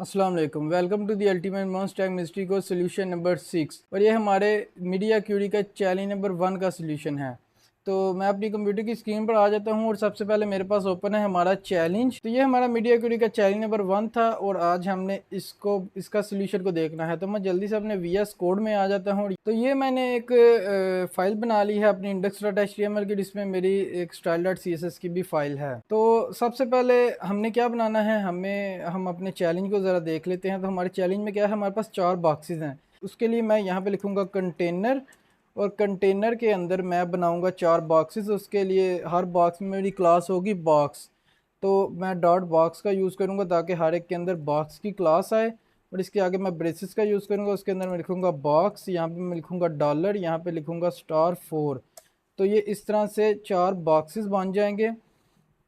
अस्सलाम वालेकुम, welcome to the ultimate mons tag mystery को सोल्यूशन नंबर 6। और ये हमारे मीडिया क्यूरी का चैलेंज नंबर 1 का सोल्यूशन है। तो मैं अपनी कंप्यूटर की स्क्रीन पर आ जाता हूँ और सबसे पहले मेरे पास ओपन है हमारा चैलेंज। तो ये हमारा मीडिया क्यूरी का चैलेंज नंबर 1 था और आज हमने इसका सोल्यूशन को देखना है। तो मैं जल्दी से अपने वीएस कोड में आ जाता हूँ। तो ये मैंने एक फाइल बना ली है अपनी index.html की, जिसमें मेरी एक style.css की भी फाइल है। तो सबसे पहले हमने क्या बनाना है, हम अपने चैलेंज को ज़रा देख लेते हैं। तो हमारे चैलेंज में क्या है, हमारे पास 4 बॉक्सेस हैं। उसके लिए मैं यहाँ पे लिखूँगा कंटेनर, और कंटेनर के अंदर मैं बनाऊँगा 4 बॉक्सेस। उसके लिए हर बॉक्स में मेरी क्लास होगी बॉक्स। तो मैं डॉट बॉक्स का यूज़ करूँगा ताकि हर एक के अंदर बॉक्स की क्लास आए। और इसके आगे मैं ब्रेसेस का यूज़ करूँगा, उसके अंदर मैं लिखूँगा बॉक्स, यहाँ पे मैं लिखूँगा डॉलर, यहाँ पे लिखूँगा *4। तो ये इस तरह से 4 बॉक्सेस बन जाएंगे।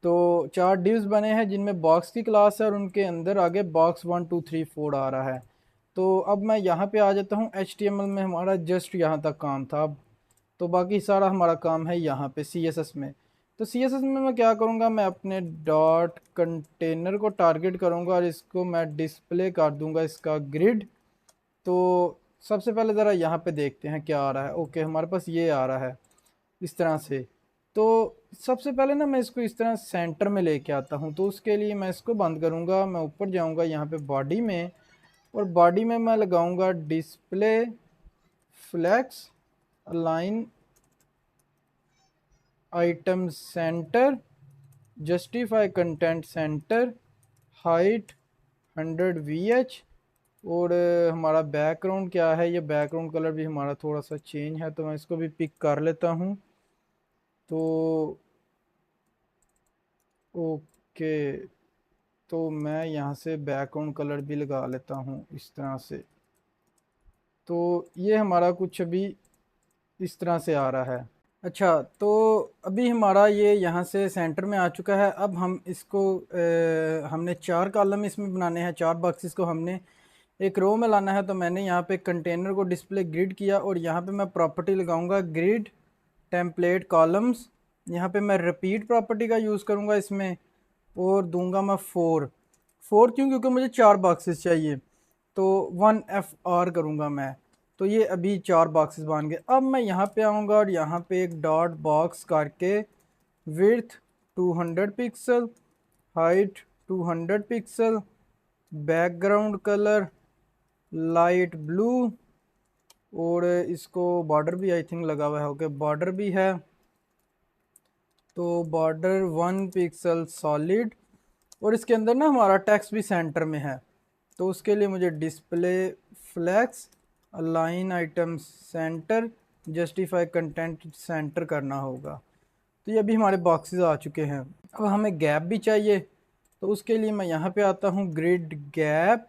तो 4 डिव्स बने हैं जिनमें बॉक्स की क्लास है और उनके अंदर आगे बॉक्स 1 2 3 4 आ रहा है। तो अब मैं यहाँ पे आ जाता हूँ। HTML में हमारा जस्ट यहाँ तक काम था। अब तो बाकी सारा हमारा काम है यहाँ पे CSS में। तो CSS में मैं क्या करूँगा, मैं अपने डॉट कंटेनर को टारगेट करूँगा और इसको मैं डिस्प्ले कर दूँगा इसका ग्रिड। तो सबसे पहले ज़रा यहाँ पे देखते हैं क्या आ रहा है। ओके, हमारे पास ये आ रहा है इस तरह से। तो सबसे पहले ना मैं इसको इस तरह सेंटर में लेके आता हूँ। तो उसके लिए मैं इसको बंद करूँगा, मैं ऊपर जाऊँगा यहाँ पे बॉडी में, और बॉडी में मैं लगाऊँगा display flex align item center justify content center height 100 VH। और हमारा बैकग्राउंड क्या है, ये बैकग्राउंड कलर भी हमारा थोड़ा सा चेंज है, तो मैं इसको भी पिक कर लेता हूँ। तो ओके, तो मैं यहाँ से बैकग्राउंड कलर भी लगा लेता हूँ इस तरह से। तो ये हमारा कुछ अभी इस तरह से आ रहा है। अच्छा, तो अभी हमारा ये यहाँ से सेंटर में आ चुका है। अब हम इसको हमने 4 कॉलम इसमें बनाने हैं, 4 बॉक्सेस को हमने एक रो में लाना है। तो मैंने यहाँ पे कंटेनर को डिस्प्ले ग्रिड किया और यहाँ पे मैं प्रॉपर्टी लगाऊंगा ग्रिड टेम्पलेट कॉलम्स। यहाँ पे मैं रिपीट प्रॉपर्टी का यूज़ करूँगा इसमें, और दूंगा मैं 4। क्यों? क्योंकि मुझे 4 बॉक्सेस चाहिए, तो 1FR करूँगा मैं। तो ये अभी 4 बॉक्सेस बन गए। अब मैं यहाँ पे आऊँगा और यहाँ पे एक डॉट बॉक्स करके width 200 pixel, height 200 pixel, background colour light blue, और इसको बॉर्डर भी आई थिंक लगा हुआ है। ओके, बॉर्डर भी है, तो बॉर्डर 1 पिक्सल सॉलिड। और इसके अंदर ना हमारा टेक्स्ट भी सेंटर में है। तो उसके लिए मुझे display flex align item center justify content center करना होगा। तो ये अभी हमारे बॉक्सेस आ चुके हैं। अब हमें गैप भी चाहिए, तो उसके लिए मैं यहाँ पे आता हूँ ग्रिड गैप,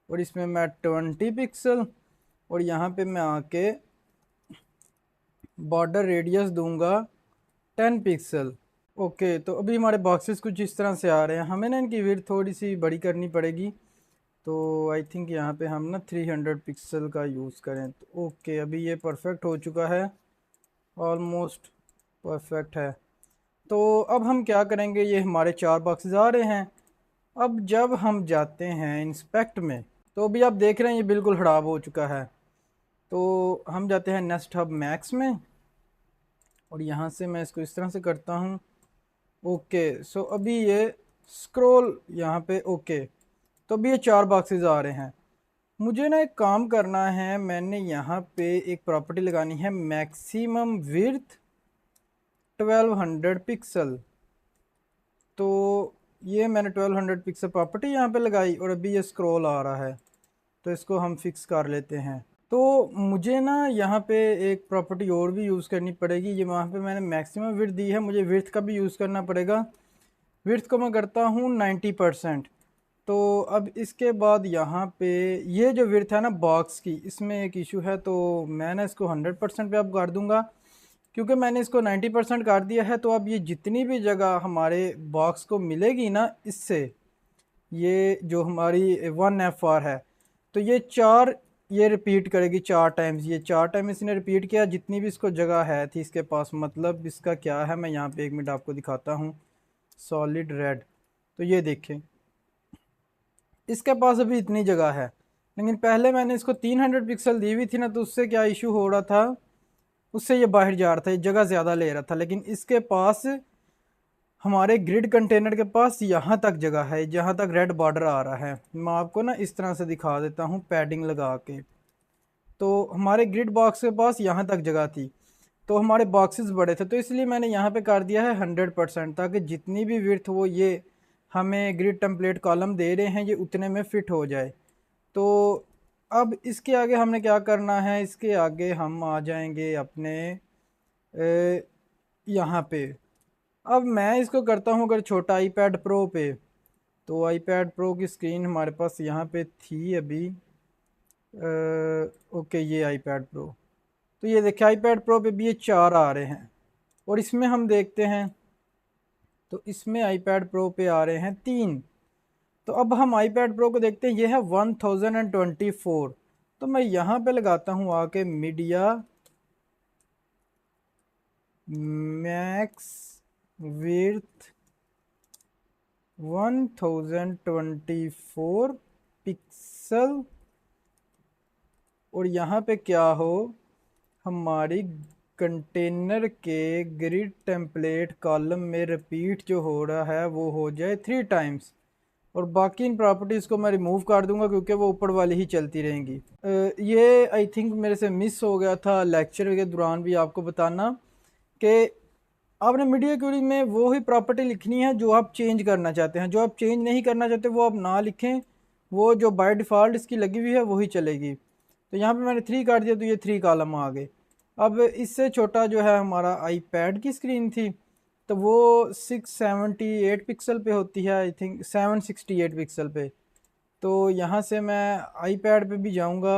और इसमें मैं 20 पिक्सल, और यहाँ पे मैं आके बॉर्डर रेडियस दूंगा 10 पिक्सल। ओके, तो अभी हमारे बॉक्सेस कुछ इस तरह से आ रहे हैं। हमें ना इनकी विड्थ थोड़ी सी बड़ी करनी पड़ेगी। तो आई थिंक यहाँ पे हम ना 300 पिक्सल का यूज़ करें। तो ओके, अभी ये परफेक्ट हो चुका है, ऑलमोस्ट परफेक्ट है। तो अब हम क्या करेंगे, ये हमारे 4 बॉक्सेस आ रहे हैं। अब जब हम जाते हैं इंस्पेक्ट में, तो अभी आप देख रहे हैं ये बिल्कुल ख़राब हो चुका है। तो हम जाते हैं नेस्ट हब मैक्स में, और यहाँ से मैं इसको इस तरह से करता हूँ। ओके, सो अभी ये स्क्रॉल यहाँ पे। ओके, तो अभी ये 4 बॉक्सेस आ रहे हैं। मुझे ना एक काम करना है, मैंने यहाँ पे एक प्रॉपर्टी लगानी है मैक्सिमम विड्थ 1200 पिक्सल। तो ये मैंने 1200 पिक्सल प्रॉपर्टी यहाँ पे लगाई, और अभी ये स्क्रॉल आ रहा है। तो इसको हम फिक्स कर लेते हैं। तो मुझे ना यहाँ पे एक प्रॉपर्टी और भी यूज़ करनी पड़ेगी। ये वहाँ पे मैंने मैक्सिमम विड्थ दी है, मुझे विड्थ का भी यूज़ करना पड़ेगा। विड्थ को मैं करता हूँ 90%। तो अब इसके बाद यहाँ पे ये जो विड्थ है ना बॉक्स की, इसमें एक इशू है। तो मैं ना इसको 100% पे अब कर दूंगा, क्योंकि मैंने इसको 90% कर दिया है। तो अब ये जितनी भी जगह हमारे बॉक्स को मिलेगी ना इससे, ये जो हमारी 1FR है, तो ये 4 ये रिपीट करेगी 4 टाइम्स। ये 4 टाइम इसने रिपीट किया जितनी भी इसको जगह है थी इसके पास। मतलब इसका क्या है, मैं यहाँ पे 1 मिनट आपको दिखाता हूँ। सॉलिड रेड, तो ये देखें, इसके पास अभी इतनी जगह है, लेकिन पहले मैंने इसको 300 पिक्सल दी हुई थी ना, तो उससे क्या इशू हो रहा था, उससे ये बाहर जा रहा था, ये जगह ज़्यादा ले रहा था। लेकिन इसके पास, हमारे ग्रिड कंटेनर के पास यहाँ तक जगह है, जहाँ तक रेड बॉर्डर आ रहा है। मैं आपको ना इस तरह से दिखा देता हूँ पैडिंग लगा के। तो हमारे ग्रिड बॉक्स के पास यहाँ तक जगह थी, तो हमारे बॉक्सेस बड़े थे, तो इसलिए मैंने यहाँ पे कर दिया है 100%, ताकि जितनी भी विड्थ वो ये हमें ग्रिड टेम्पलेट कॉलम दे रहे हैं ये उतने में फिट हो जाए। तो अब इसके आगे हमने क्या करना है, इसके आगे हम आ जाएंगे अपने यहाँ पे। अब मैं इसको करता हूँ अगर छोटा आईपैड प्रो पे, तो आईपैड प्रो की स्क्रीन हमारे पास यहाँ पे थी अभी। ओके, ये आईपैड प्रो, तो ये देखिए आईपैड प्रो पे भी ये 4 आ रहे हैं, और इसमें हम देखते हैं तो इसमें आईपैड प्रो पे आ रहे हैं 3। तो अब हम आईपैड प्रो को देखते हैं, ये है 1024। तो मैं यहाँ पे लगाता हूँ आके मीडिया मैक्स विड्थ 1024 पिक्सल, और यहाँ पे क्या हो, हमारी कंटेनर के ग्रिड टेम्पलेट कॉलम में रिपीट जो हो रहा है वो हो जाए 3 टाइम्स। और बाकी इन प्रॉपर्टीज़ को मैं रिमूव कर दूंगा क्योंकि वो ऊपर वाली ही चलती रहेंगी। ये आई थिंक मेरे से मिस हो गया था लेक्चर के दौरान भी आपको बताना कि आपने मीडिया क्वेरी में वो ही प्रॉपर्टी लिखनी है जो आप चेंज करना चाहते हैं। जो आप चेंज नहीं करना चाहते वो आप ना लिखें, वो जो बाय डिफ़ॉल्ट इसकी लगी हुई है वही चलेगी। तो यहाँ पे मैंने 3 काट दिया, तो ये 3 कॉलम आ गए। अब इससे छोटा जो है हमारा आईपैड की स्क्रीन थी, तो वो 678 पिक्सल पे होती है, आई थिंक 768 पिक्सल पे। तो यहाँ से मैं आईपैड पे भी जाऊँगा,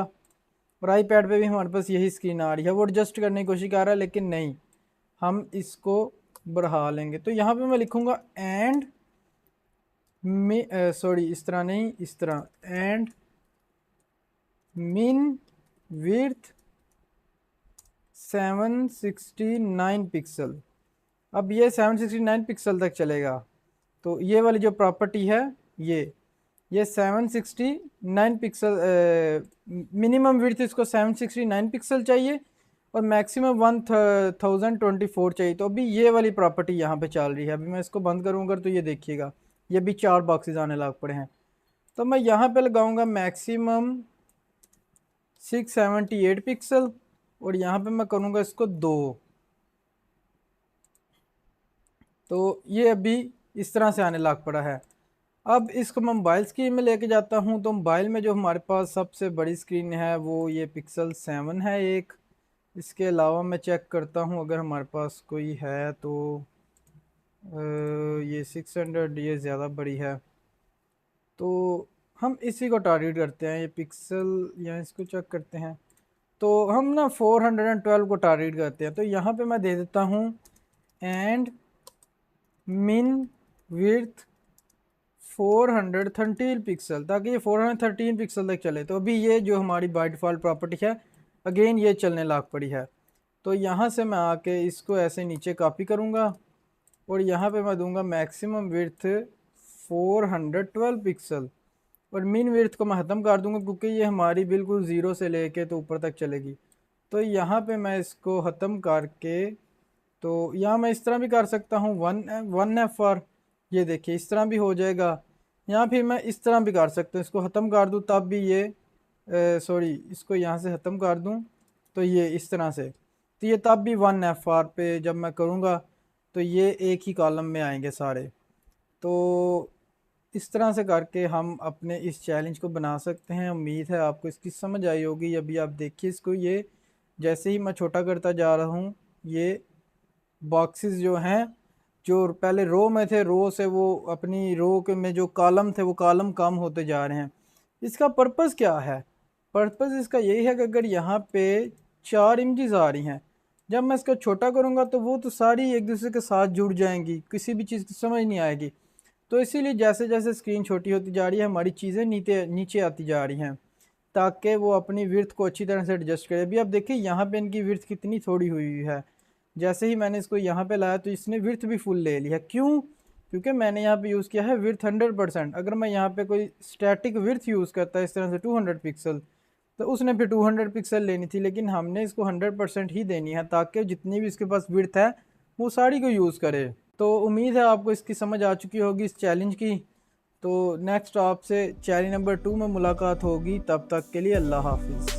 और आईपैड पे भी हमारे पास यही स्क्रीन आ रही है। वो एडजस्ट करने की कोशिश कर रहा है लेकिन नहीं, हम इसको बढ़ा लेंगे। तो यहाँ पे मैं लिखूँगा एंड सॉरी इस तरह नहीं, इस तरह एंड मिन विड्थ 769 पिक्सल। अब ये 769 पिक्सल तक चलेगा। तो ये वाली जो प्रॉपर्टी है, ये 769 पिक्सल, मिनिमम विड्थ इसको 769 पिक्सल चाहिए और मैक्सिमम 1024 चाहिए। तो अभी ये वाली प्रॉपर्टी यहाँ पे चल रही है। अभी मैं इसको बंद करूँगा तो ये देखिएगा, ये भी 4 बॉक्सेस आने लग पड़े हैं। तो मैं यहाँ पे लगाऊंगा मैक्सिमम 678 पिक्सल, और यहाँ पे मैं करूँगा इसको 2। तो ये अभी इस तरह से आने लग पड़ा है। अब इसको मैं मोबाइल स्क्रीन में लेके जाता हूँ, तो मोबाइल में जो हमारे पास सबसे बड़ी स्क्रीन है वो ये पिक्सल 7 है एक। इसके अलावा मैं चेक करता हूँ अगर हमारे पास कोई है तो ये 600, ये ज़्यादा बड़ी है, तो हम इसी को टारगेट करते हैं। ये पिक्सल, या इसको चेक करते हैं, तो हम ना 412 को टारगेट करते हैं। तो यहाँ पे मैं दे देता हूँ एंड मिन विड्थ 413 पिक्सल, ताकि ये 413 पिक्सल तक चले। तो अभी ये जो हमारी बाय डिफ़ॉल्ट प्रॉपर्टी है, अगेन ये चलने लाग पड़ी है। तो यहाँ से मैं आके इसको ऐसे नीचे कॉपी करूँगा, और यहाँ पे मैं दूंगा मैक्सिमम विड्थ 412 पिक्सल, और मिन विड्थ को मैं ख़त्म कर दूंगा क्योंकि ये हमारी बिल्कुल ज़ीरो से लेके तो ऊपर तक चलेगी। तो यहाँ पे मैं इसको ख़त्म करके, तो यहाँ मैं इस तरह भी कर सकता हूँ, वन एफ आर, ये देखिए इस तरह भी हो जाएगा। यहाँ फिर मैं इस तरह भी कर सकता हूँ, इसको ख़त्म कर दूँ तब भी ये, सॉरी इसको यहाँ से ख़त्म कर दूँ तो ये इस तरह से, तो ये तब भी 1 FR पे जब मैं करूँगा तो ये एक ही कॉलम में आएंगे सारे। तो इस तरह से करके हम अपने इस चैलेंज को बना सकते हैं। उम्मीद है आपको इसकी समझ आई होगी। अभी आप देखिए इसको, ये जैसे ही मैं छोटा करता जा रहा हूँ, ये बॉक्सेस जो हैं, जो पहले रो में थे, रो से वो अपनी रो के में जो कॉलम थे वो कॉलम कम होते जा रहे हैं। इसका पर्पस क्या है? पर्पस इसका यही है कि अगर यहाँ पे 4 इमेजेस आ रही हैं, जब मैं इसको छोटा करूँगा तो वो तो सारी एक दूसरे के साथ जुड़ जाएंगी, किसी भी चीज़ की समझ नहीं आएगी। तो इसीलिए जैसे जैसे स्क्रीन छोटी होती जा रही है, हमारी चीज़ें नीचे नीचे आती जा रही हैं, ताकि वो अपनी विड्थ को अच्छी तरह से एडजस्ट करे। अभी आप देखिए यहाँ पे इनकी विड्थ कितनी थोड़ी हुई है। जैसे ही मैंने इसको यहाँ पे लाया तो इसने विड्थ भी फुल ले लिया। क्यों? क्योंकि मैंने यहाँ पे यूज़ किया है विड्थ 100%। अगर मैं यहाँ पे कोई स्टैटिक विड्थ यूज़ करता है इस तरह से 200 पिक्सल, तो उसने फिर 200 पिक्सल लेनी थी, लेकिन हमने इसको 100% ही देनी है ताकि जितनी भी इसके पास विड्थ है वो सारी को यूज़ करे। तो उम्मीद है आपको इसकी समझ आ चुकी होगी इस चैलेंज की। तो नेक्स्ट आपसे चैलेंज नंबर 2 में मुलाकात होगी, तब तक के लिए अल्लाह हाफिज़।